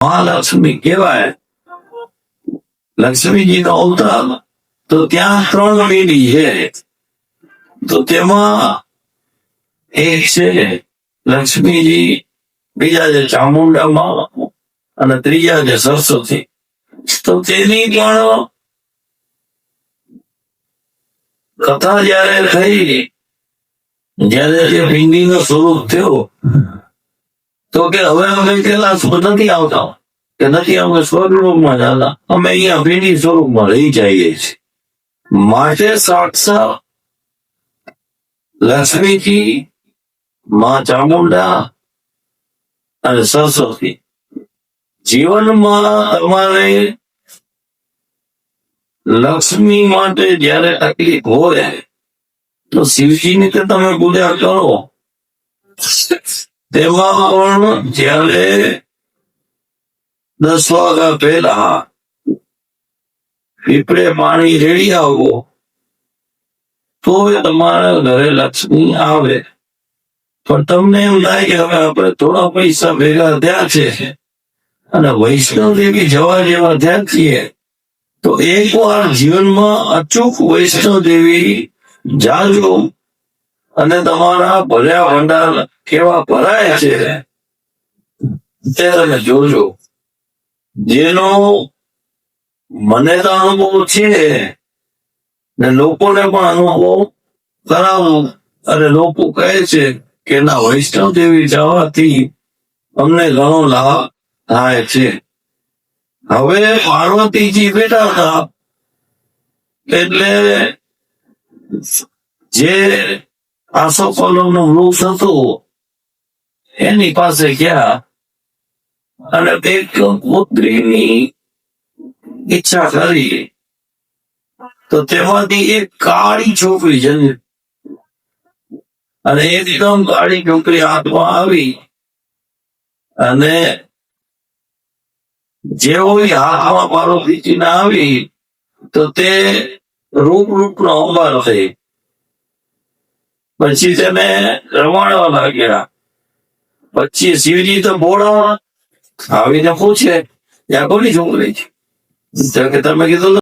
મહાલક્ષ્મી કહેવાય, લક્ષ્મીજીનો અવતાર. તો ત્યાં 3 પેઢી છે. તો તેમાં એક છે લક્ષ્મીજી, બીજા છે ચામુંડામાં, અને ત્રીજા છે સરસ્વતી. તો તેની પણ કથા જયારે થઈ, જયારે જે પિંડીનો સ્વરૂપ થયો, તો કે હવે અમે પેલા નથી આવતા, કે નથી અમે સ્વરૂપમાં જતા, અમે અહીંયા પિંડી સ્વરૂપમાં રહી જઈએ છીએ. માટે સાક્ષાત લક્ષ્મીજી, માં ચામુંડા અને સરસ્વતી. જીવનમાં તમારે લક્ષ્મી માટે જયારે તકલીફ હોય તો શિવજીની તો તમે પૂજા કરો. તેમાં પણ જયારે 10 વાગ્યા પહેલા પીપળે પાણી રેડી આવો, તો તમારા ઘરે લક્ષ્મી આવે. પણ તમને એમ થાય કે હવે આપણે થોડા પૈસા ભેગા થયા છે અને વૈષ્ણવ દેવી જવા જેવા થયા છીએ, તો એકવાર જીવનમાં અચૂક વૈષ્ણવ દેવી જાજો, અને તમારા ભર્યા ભંડાર કેવા ભરાય છે તે તમે જોજો. જેનો મને તો અનુભવ છે ને લોકોને પણ અનુભવ કરાવું, અને લોકો કહે છે કે ના, વૈષ્ણવ દેવી જવાથી અમને ઘણો લાભ થાય છે. હવે પાર્વતીજી બેઠા હતા, એટલે જે આસોપાલવનું વૃક્ષ હતું એની પાસે ગયા, અને એક પુત્રીની ઈચ્છા કરી. તો તેમાંથી એક કાળી છોકરી જન્મી, અને એકદમ કાળી છોકરી હાથમાં આવી, અને જેવો હાથમાં પાર્વતીજીને આવી તો તે રૂપનો અંબાર થઈ. પછી તેને રમાડવા લાગ્યા. પછી શિવજી તો ભોળા આવીને પૂછે, ત્યાં કોની છોકરી છે? તો કે તમે કીધું